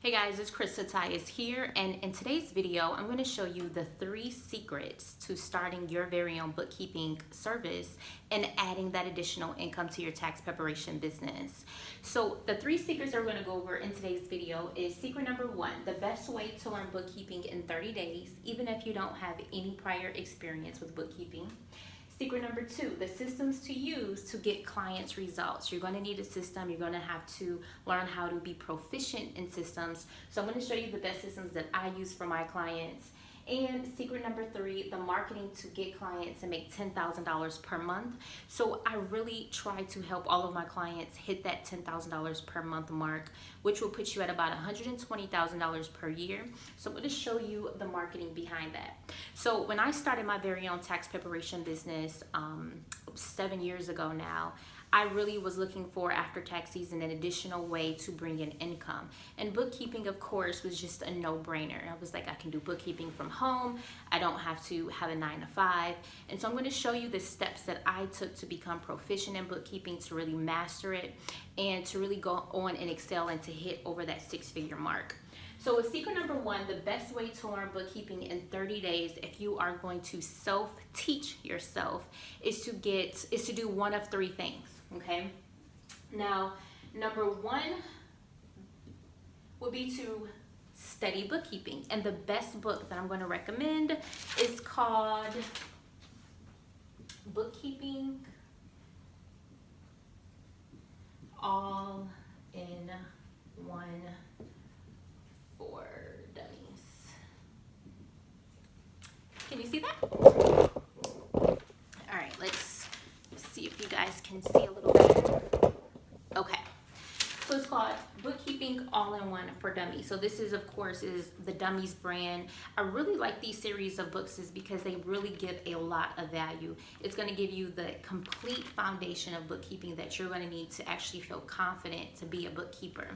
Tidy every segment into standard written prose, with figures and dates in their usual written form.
Hey guys, it's Krista Tyus here, and in today's video, I'm going to show you the 3 secrets to starting your very own bookkeeping service and adding that additional income to your tax preparation business. So the 3 secrets that we're going to go over in today's video is secret number 1, the best way to learn bookkeeping in 30 days, even if you don't have any prior experience with bookkeeping. Secret number 2, the systems to use to get clients results. You're going to need a system. You're going to have to learn how to be proficient in systems. So I'm going to show you the best systems that I use for my clients. And secret number 3, the marketing to get clients and make $10,000 per month. So I really try to help all of my clients hit that $10,000 per month mark, which will put you at about $120,000 per year. So I'm going to show you the marketing behind that. So when I started my very own tax preparation business 7 years ago now, I really was looking for, after tax season, an additional way to bring in income. And bookkeeping, of course, was just a no-brainer. I was like, I can do bookkeeping from home. I don't have to have a 9 to 5. And so I'm going to show you the steps that I took to become proficient in bookkeeping, to really master it, and to really go on and excel and to hit over that 6-figure mark. So with secret number 1, the best way to learn bookkeeping in 30 days, if you are going to self-teach yourself, is to do one of 3 things. Okay, now number 1 would be to study bookkeeping, and the best book that I'm going to recommend is called Bookkeeping All in One for Dummies. Can you see that? All right, let's see if you guys can see a little better. Okay, so it's called Bookkeeping All-in-One for Dummies. So this is, of course, is the Dummies brand. I really like these series of books is because they really give a lot of value. It's going to give you the complete foundation of bookkeeping that you're going to need to actually feel confident to be a bookkeeper.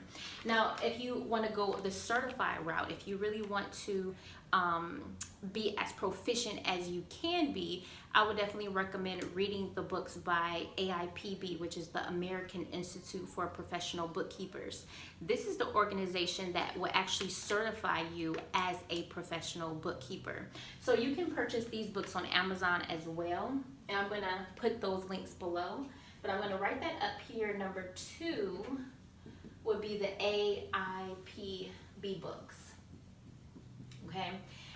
Now, if you want to go the certified route, if you really want to be as proficient as you can be, I would definitely recommend reading the books by AIPB, which is the American Institute for Professional Bookkeepers. This is the organization that will actually certify you as a professional bookkeeper. So you can purchase these books on Amazon as well, and I'm going to put those links below, but I'm going to write that up here. Number 2 would be the AIPB books. Okay,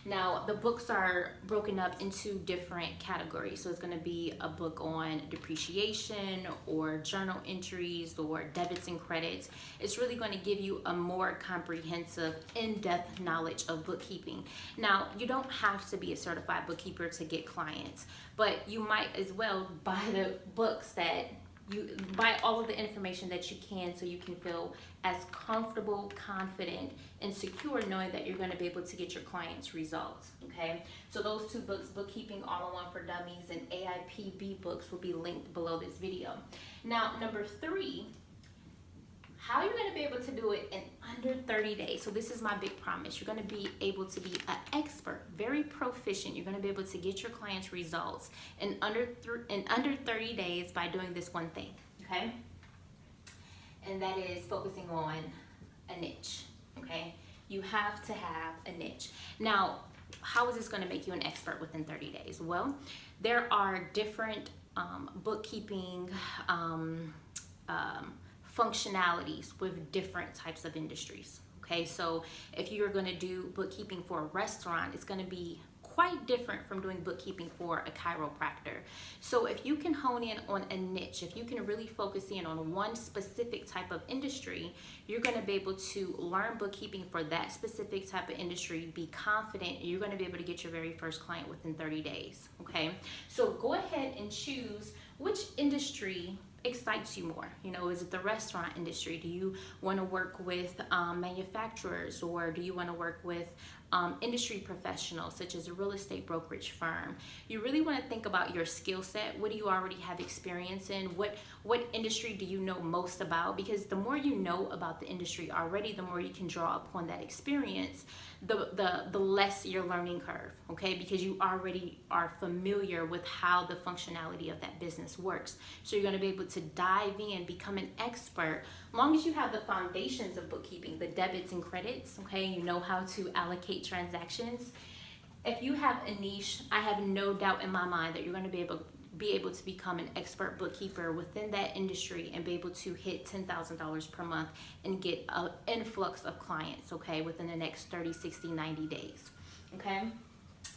now the books are broken up into different categories. So it's going to be a book on depreciation or journal entries or debits and credits. It's really going to give you a more comprehensive, in-depth knowledge of bookkeeping. Now, you don't have to be a certified bookkeeper to get clients, but you might as well buy the books that you buy all of the information that you can, so you can feel as comfortable, confident, and secure knowing that you're going to be able to get your clients results. Okay, so those 2 books, Bookkeeping All-in-One for Dummies and AIPB books, will be linked below this video. Now, number 3, how you're going to be able to do it in under 30 days. So this is my big promise. You're going to be able to be an expert, very proficient. You're going to be able to get your clients results in under 30 days by doing this one thing, okay? And that is focusing on a niche, okay? You have to have a niche. Now, how is this going to make you an expert within 30 days? Well, there are different bookkeeping functionalities with different types of industries. Okay, so if you're going to do bookkeeping for a restaurant, it's going to be quite different from doing bookkeeping for a chiropractor. So if you can hone in on a niche, if you can really focus in on one specific type of industry, you're going to be able to learn bookkeeping for that specific type of industry, be confident, and you're going to be able to get your very first client within 30 days. Okay, so go ahead and choose which industry excites you more. You know, is it the restaurant industry? Do you want to work with manufacturers, or do you want to work with industry professionals such as a real estate brokerage firm? You really want to think about your skill set. What do you already have experience in? What industry do you know most about? Because the more you know about the industry already, the more you can draw upon that experience, the less your learning curve, okay? Because you already are familiar with how the functionality of that business works. So you're going to be able to dive in, become an expert long as you have the foundations of bookkeeping, the debits and credits, okay, you know how to allocate transactions. If you have a niche, I have no doubt in my mind that you're going to be able to become an expert bookkeeper within that industry and be able to hit $10,000 per month and get an influx of clients, okay, within the next 30, 60, 90 days, okay?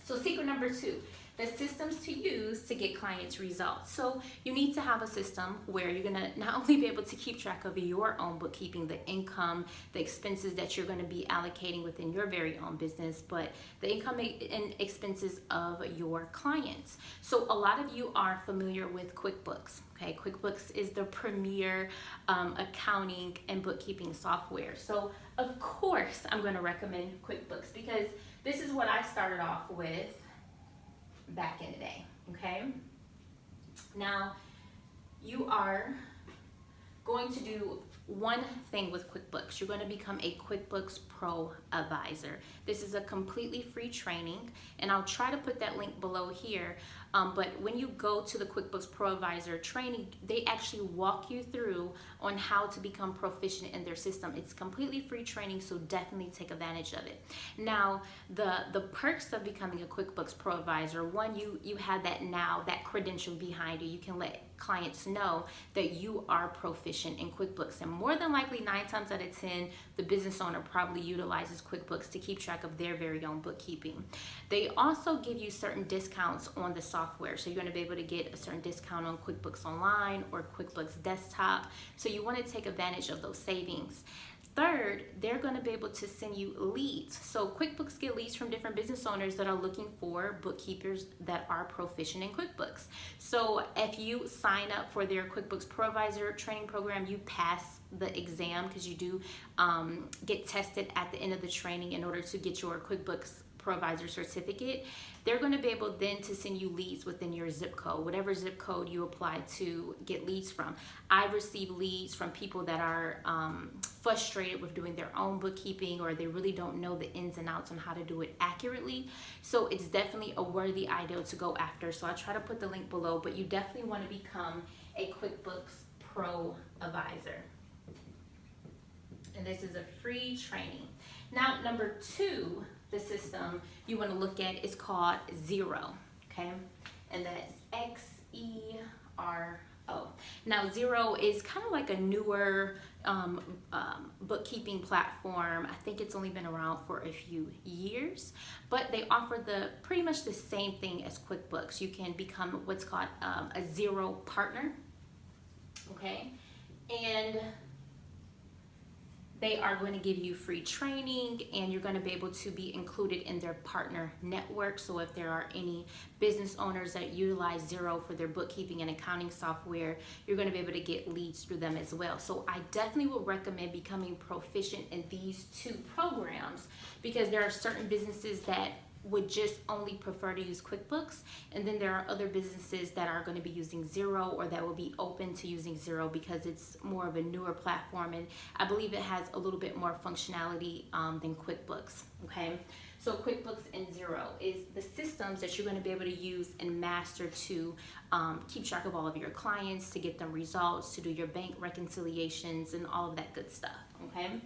So secret number 2, the systems to use to get clients results. So you need to have a system where you're gonna not only be able to keep track of your own bookkeeping, the income, the expenses that you're gonna be allocating within your very own business, but the income and expenses of your clients. So a lot of you are familiar with QuickBooks. Okay, QuickBooks is the premier accounting and bookkeeping software. So of course I'm gonna recommend QuickBooks because this is what I started off with back in the day, okay? Now, you are going to do one thing with QuickBooks. You're going to become a QuickBooks Pro Advisor. This is a completely free training, and I'll try to put that link below here. But when you go to the QuickBooks Pro Advisor training, they actually walk you through on how to become proficient in their system. It's completely free training, so definitely take advantage of it. Now, the perks of becoming a QuickBooks Pro Advisor, one, you have that credential behind you. You can let clients know that you are proficient in QuickBooks, and more than likely 9 times out of 10 the business owner probably utilizes QuickBooks to keep track of their very own bookkeeping. They also give you certain discounts on the software, so you're going to be able to get a certain discount on QuickBooks Online or QuickBooks Desktop, so you want to take advantage of those savings. Third, they're going to be able to send you leads. So QuickBooks get leads from different business owners that are looking for bookkeepers that are proficient in QuickBooks. So if you sign up for their QuickBooks Pro Advisor training program, you pass the exam because you do get tested at the end of the training in order to get your QuickBooks Pro Advisor certificate. They're going to be able then to send you leads within your zip code, whatever zip code you apply to get leads from. I receive leads from people that are frustrated with doing their own bookkeeping, or they really don't know the ins and outs on how to do it accurately. So it's definitely a worthy idea to go after. So I try to put the link below, but you definitely want to become a QuickBooks Pro Advisor. And this is a free training. Now, number 2, the system you want to look at is called Xero, okay? And that's Xero. Now, Xero is kind of like a newer bookkeeping platform. I think it's only been around for a few years, but they offer pretty much the same thing as QuickBooks. You can become what's called a Xero partner, okay? And they are going to give you free training, and you're going to be able to be included in their partner network. So if there are any business owners that utilize Xero for their bookkeeping and accounting software, you're going to be able to get leads through them as well. So I definitely would recommend becoming proficient in these 2 programs, because there are certain businesses that would just only prefer to use QuickBooks, and then there are other businesses that are going to be using Xero, or that will be open to using Xero because it's more of a newer platform, and I believe it has a little bit more functionality than QuickBooks, okay? So QuickBooks and Xero is the systems that you're going to be able to use and master to keep track of all of your clients, to get them results, to do your bank reconciliations and all of that good stuff, okay?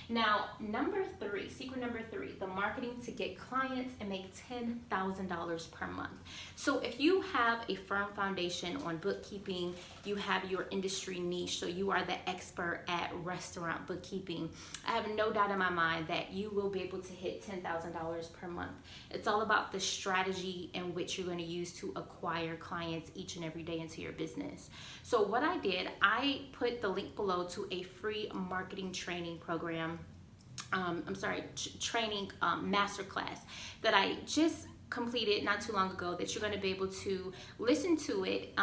Now, number 3, secret number 3, the marketing to get clients and make $10,000 per month. So if you have a firm foundation on bookkeeping, you have your industry niche, so you are the expert at restaurant bookkeeping, I have no doubt in my mind that you will be able to hit $10,000 per month. It's all about the strategy in which you're going to use to acquire clients each and every day into your business. So what I did, I put the link below to a free marketing training program. Training masterclass that I just completed not too long ago, that you're going to be able to listen to it.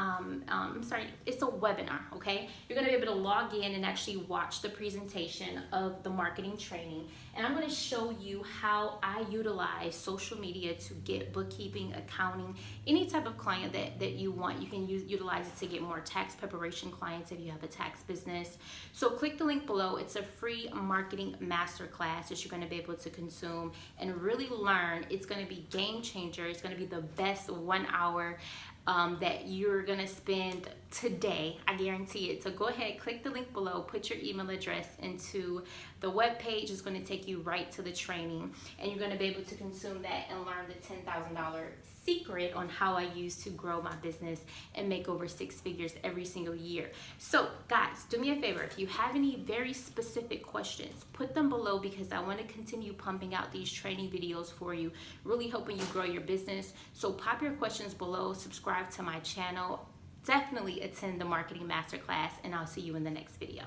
It's a webinar, okay? You're going to be able to log in and actually watch the presentation of the marketing training, and I'm going to show you how I utilize social media to get bookkeeping, accounting, any type of client that you want. You can utilize it to get more tax preparation clients if you have a tax business. So click the link below. It's a free marketing masterclass that you're going to be able to consume and really learn. It's going to be game changing changer. It's going to be the best 1 hour that you're going to spend today. I guarantee it. So go ahead, click the link below, put your email address into the web page. It's going to take you right to the training, and you're going to be able to consume that and learn the $10,000 secret on how I use to grow my business and make over 6 figures every single year. So guys, do me a favor. If you have any very specific questions, put them below, because I want to continue pumping out these training videos for you, really helping you grow your business. So pop your questions below, subscribe to my channel, definitely attend the marketing masterclass, and I'll see you in the next video.